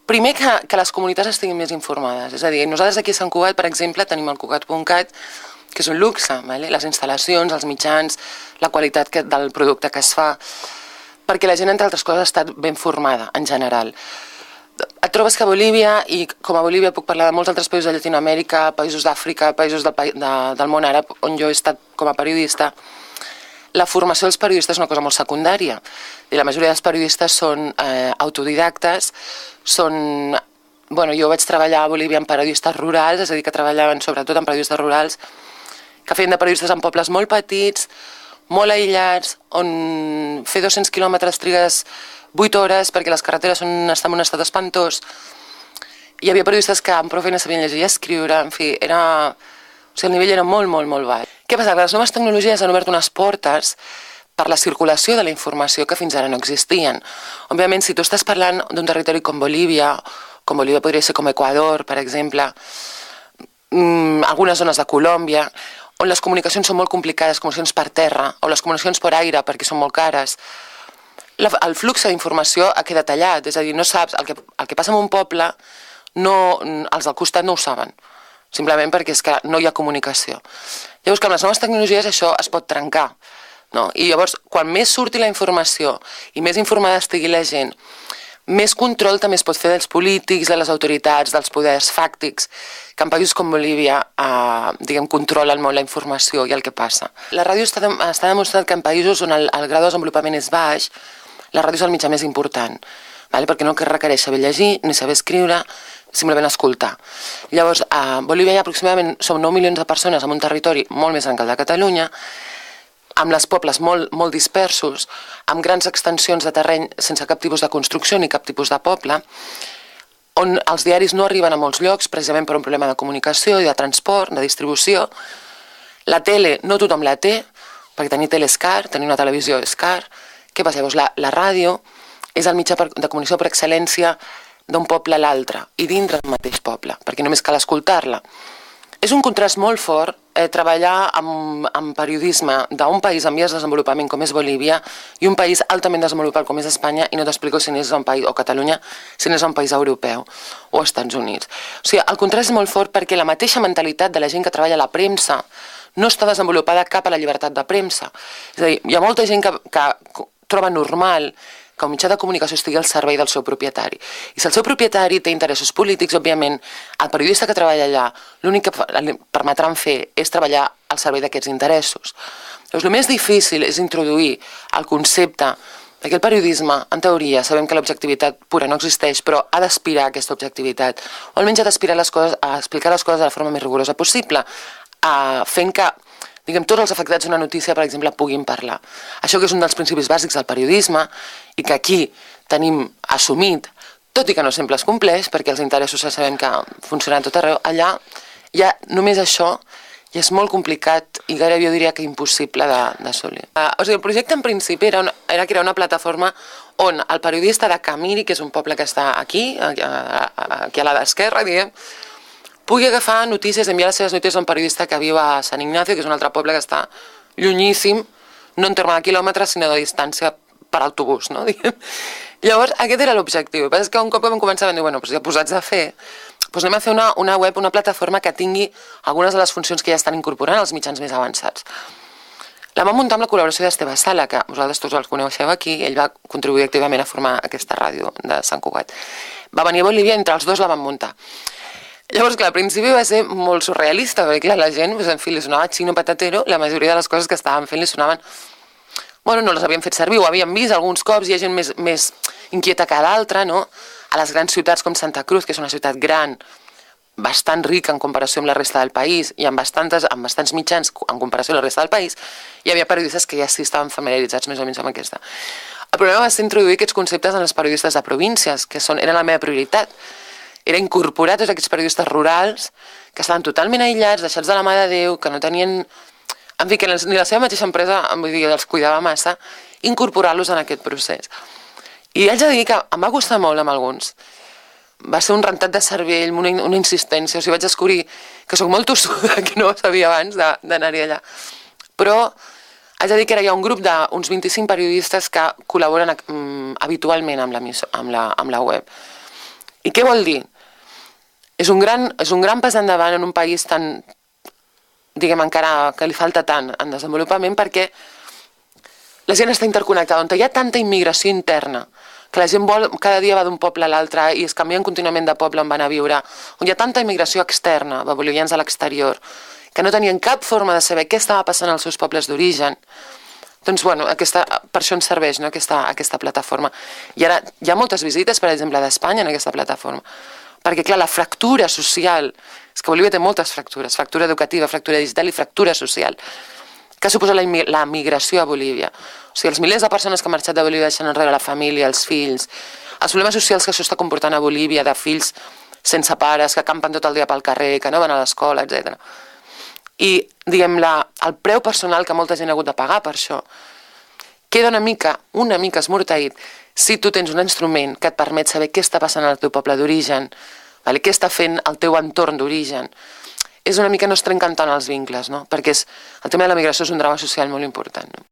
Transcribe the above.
Primer que les comunitats estiguin més informades. És a dir, nosaltres aquí a Sant Cugat, per exemple, tenim el Cugat.cat, que és un luxe, les instal·lacions, els mitjans, la qualitat del producte que es fa, perquè la gent, entre altres coses, ha estat ben formada, en general. Et trobes que a Bolívia, i com a Bolívia puc parlar de molts altres països de Llatinoamèrica, països d'Àfrica, països del món àrab, on jo he estat com a periodista, la formació dels periodistes és una cosa molt secundària. I la majoria dels periodistes són autodidactes, són... Bueno, jo vaig treballar a Bolívia amb periodistes rurals, és a dir, que treballaven sobretot amb periodistes rurals, que feien de periodistes en pobles molt petits, molt aïllats, on fer 200 quilòmetres trigues 8 hores perquè les carreteres estan en un estat espantós. Hi havia periodistes que amb prou feina sabien llegir i escriure, en fi, el nivell era molt, molt, molt baix. Què passa? Que les noves tecnologies han obert unes portes per la circulació de la informació que fins ara no existien. Òbviament, si tu estàs parlant d'un territori com Bolívia podria ser com Equador, per exemple, algunes zones de Colòmbia, on les comunicacions són molt complicades, comunicacions per terra, o les comunicacions per aire, perquè són molt cares, el flux d'informació ha quedat tallat, és a dir, no saps, el que passa en un poble, els del costat no ho saben, simplement perquè és que no hi ha comunicació. Llavors, que amb les noves tecnologies això es pot trencar, no? I llavors, quan més surti la informació i més informada estigui la gent, més control també es pot fer dels polítics, de les autoritats, dels poders fàctics, que en països com Bolívia controlen molt la informació i el que passa. La ràdio està demostrat que en països on el grau de desenvolupament és baix, la ràdio és el mitjà més important, perquè no requereix saber llegir ni saber escriure, simplement escoltar. Llavors, a Bolívia hi ha aproximadament som 9 milions de persones en un territori molt més gran que el de Catalunya, amb els pobles molt dispersos, amb grans extensions de terreny sense cap tipus de construcció ni cap tipus de poble, on els diaris no arriben a molts llocs, precisament per un problema de comunicació i de transport, de distribució. La tele no tothom la té, perquè tenir tele és car, tenir una televisió és car. Què passa? Llavors, la ràdio és el mitjà de comunicació per excel·lència d'un poble a l'altre, i dintre del mateix poble, perquè només cal escoltar-la. És un contrast molt fort treballar amb periodisme d'un país en vies de desenvolupament com és Bolívia i un país altament desenvolupat com és Espanya, i no t'explico si n'és un país, o Catalunya, si n'és un país europeu o Estats Units. O sigui, el contrast és molt fort perquè la mateixa mentalitat de la gent que treballa a la premsa no està desenvolupada cap a la llibertat de premsa. És a dir, hi ha molta gent que troba normal que un mitjà de comunicació estigui al servei del seu propietari. I si el seu propietari té interessos polítics, òbviament, el periodista que treballa allà, l'únic que li permetran fer és treballar al servei d'aquests interessos. Llavors, el més difícil és introduir el concepte que el periodisme, en teoria, sabem que l'objectivitat pura no existeix, però ha d'aspirar a aquesta objectivitat, o almenys ha d'aspirar a explicar les coses de la forma més rigorosa possible, fent que tots els afectats d'una notícia, per exemple, puguin parlar. Això que és un dels principis bàsics del periodisme i que aquí tenim assumit, tot i que no sempre es compleix, perquè els interessos ja sabem que funcionen tot arreu, allà ja només això ja és molt complicat i gairebé jo diria que impossible d'assolir. O sigui, el projecte en principi era crear una plataforma on el periodista de Camiri, que és un poble que està aquí a la d'esquerra, diguem, pugui agafar notícies, enviar les seves notícies a un periodista que viu a Sant Ignacio, que és un altre poble que està llunyíssim, no en terme de quilòmetres, sinó de distància per autobús, no? Llavors, aquest era l'objectiu. El que passa és que un cop vam començar a dir, bueno, ja posats a fer, anem a fer una web, una plataforma que tingui algunes de les funcions que ja estan incorporant als mitjans més avançats. La vam muntar amb la col·laboració d'Esteve Sala, que vosaltres tots els coneixeu aquí, ell va contribuir activament a formar aquesta ràdio de Sant Cugat. Va venir a Bolívia, entre els dos la van muntar. Llavors, clar, al principi va ser molt surrealista, perquè clar, la gent, en fi, li sonava xino patatero, la majoria de les coses que estaven fent li sonaven... Bueno, no les havien fet servir, ho havien vist alguns cops, hi ha gent més inquieta que d'altra, no? A les grans ciutats com Santa Cruz, que és una ciutat gran, bastant rica en comparació amb la resta del país, i amb bastants mitjans en comparació amb la resta del país, hi havia periodistes que ja sí estaven familiaritzats més o menys amb aquesta. El problema va ser introduir aquests conceptes en els periodistes de províncies, que eren la meva prioritat. Era incorporar tots aquests periodistes rurals que estaven totalment aïllats, deixats de la mà de Déu, que no tenien... En fi, que ni la seva mateixa empresa, vull dir, els cuidava massa, incorporar-los en aquest procés. I haig de dir que em va costar molt amb alguns. Va ser un rentat de cervell, una insistència, o sigui, vaig descobrir que sóc molt tossuda, que no ho sabia abans d'anar-hi allà. Però haig de dir que ara hi ha un grup d'uns 25 periodistes que col·laboren habitualment amb la web. I què vol dir? És un gran pas endavant en un país tan, diguem, encara que li falta tant en desenvolupament, perquè la gent està interconnectada, on hi ha tanta immigració interna, que la gent cada dia va d'un poble a l'altre i es canvien contínuament de poble on van a viure, on hi ha tanta immigració externa, de bolivians a l'exterior, que no tenien cap forma de saber què estava passant als seus pobles d'origen. Doncs, bueno, per això ens serveix, no, aquesta plataforma. I ara hi ha moltes visites, per exemple, d'Espanya en aquesta plataforma, perquè, clar, la fractura social, és que Bolívia té moltes fractures, fractura educativa, fractura digital i fractura social, que suposa la migració a Bolívia. O sigui, els milers de persones que han marxat de Bolívia deixant enrere la família, els fills, els problemes socials que això està comportant a Bolívia, de fills sense pares, que campen tot el dia pel carrer, que no van a l'escola, etc. I, diguem, el preu personal que molta gent ha hagut de pagar per això queda una mica esmorteït si tu tens un instrument que et permet saber què està passant al teu poble d'origen, què està fent el teu entorn d'origen. És una mica no es trenquen tant els vincles, no? Perquè el tema de la migració és un drama social molt important. No?